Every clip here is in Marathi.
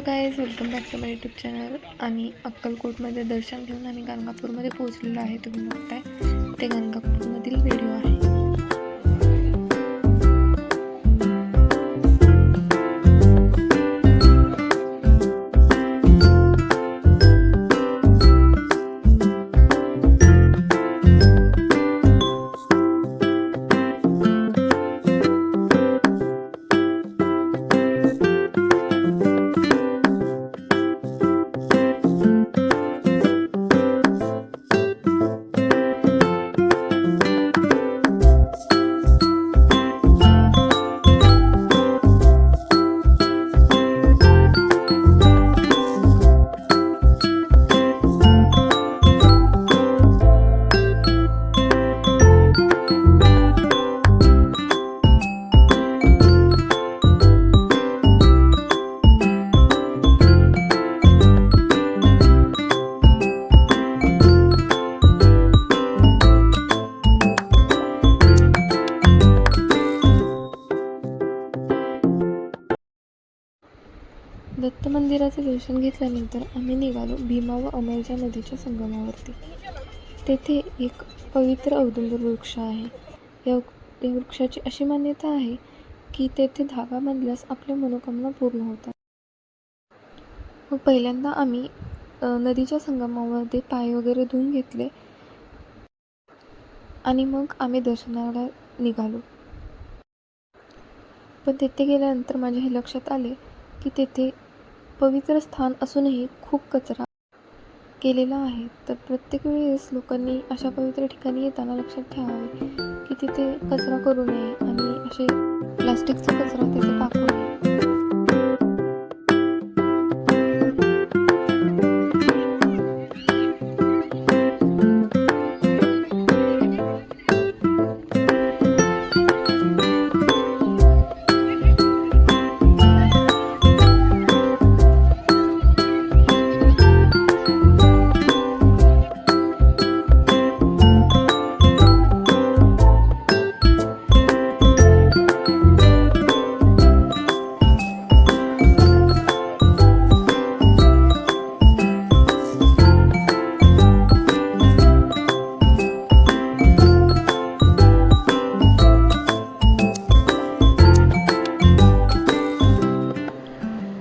Guys, welcome back to my YouTube channel. आणि अक्कलकोटमध्ये दर्शन घेऊन आम्ही गाणगापूरमध्ये पोहोचलेलो आहे. तुम्ही बघताय ते गाणगापूरमधील व्हिडिओ आहे. दत्त मंदिराचे दर्शन घेतल्यानंतर आम्ही निघालो भीमा व अमरजा नदीच्या संगमावरती. तेथे एक पवित्र औदुंबर वृक्ष आहे. या वृक्षाची अशी मान्यता आहे की तेथे धागा बांधल्यास आपल्या मनोकामना पूर्ण होतात. मग पहिल्यांदा आम्ही नदीच्या संगमामध्ये पाय वगैरे धुवून घेतले आणि मग आम्ही दर्शनाला निघालो. पण तेथे गेल्यानंतर माझ्या हे लक्षात आले की तेथे पवित्र स्थान असूनही खूप कचरा केलेला आहे. तर प्रत्येक वेळेस लोकांनी अशा पवित्र ठिकाणी येताना लक्षात ठेवावे की तिथे कचरा करू नये आणि असे प्लास्टिकचा कचरा तिथे टाकू नये.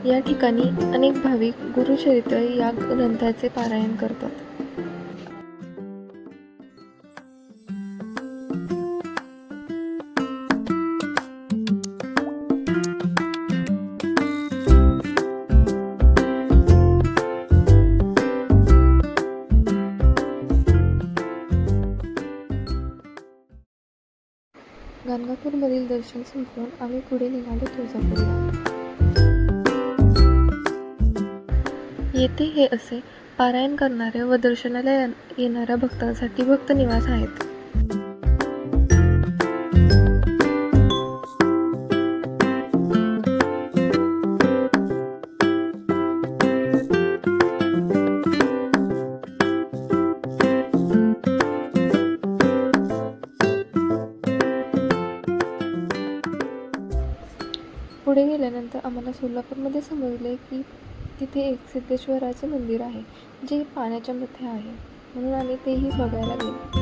या ठिकाणी अनेक भाविक गुरुचरित्र या ग्रंथाचे पारायण करतात. गाणगापूरमधील दर्शन संपवून आम्ही पुढे निघालो तुळजापूरला. येथे हे असे पारायण करणाऱ्या व दर्शनाला येणाऱ्या भक्तांसाठी भक्त निवास आहेत. पुढे गेल्यानंतर आम्हाला सोलापूरमध्ये समजले की तिथे एक सिद्धेश्वराचे मंदिर आहे जे पाण्याच्या मध्ये आहे, म्हणून आम्ही तेही बघायला गेलो.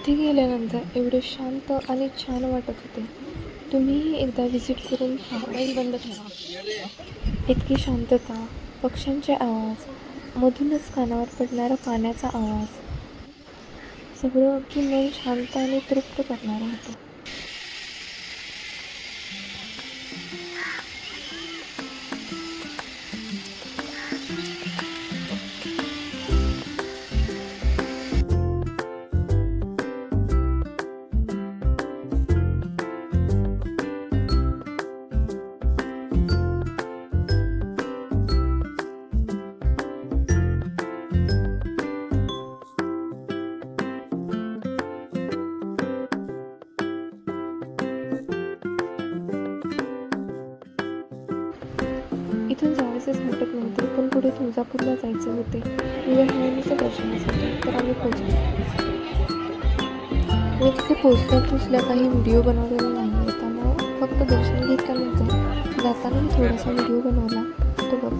तिथे गेल्यानंतर एवढे शांत आणि छान वाटत होते. तुम्हीही एकदा व्हिजिट करून पहा. बंद ठेवा. इतकी शांतता, पक्ष्यांचे आवाज, मधूनच कानावर पडणारा पाण्याचा आवाज, सगळं अगदी मन शांत आणि तृप्त करणारं होतं. इथून जावयासेच वाटत नव्हते, पण पुढे तुळजापूरला जायचे होते विवाहिनीच्या दर्शनासाठी. तर आम्ही पोचलो. मी तिथे पोचल्या काही व्हिडिओ बनवलेला नाही आहे, त्यामुळं फक्त दर्शन घेतल्यानंतर जाताना मी थोडासा व्हिडिओ बनवला, तो बघ.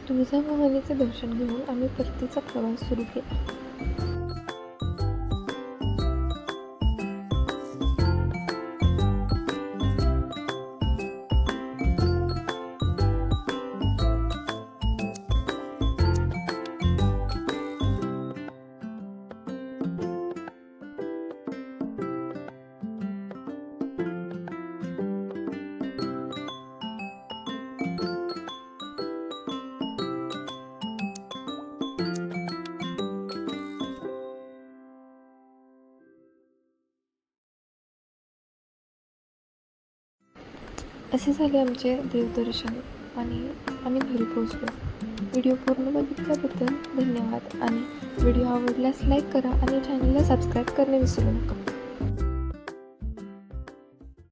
तुळजाभवानीचे दर्शन घेऊन आम्ही परतीचा प्रवास सुरू केला. असे झाले आमचे देवदर्शन आणि आम्ही घरी पोहोचलो. व्हिडिओ पूर्ण बघितल्याबद्दल धन्यवाद आणि व्हिडिओ आवडल्यास लाईक करा आणि चॅनलला सबस्क्राईब करणे विसरू नका.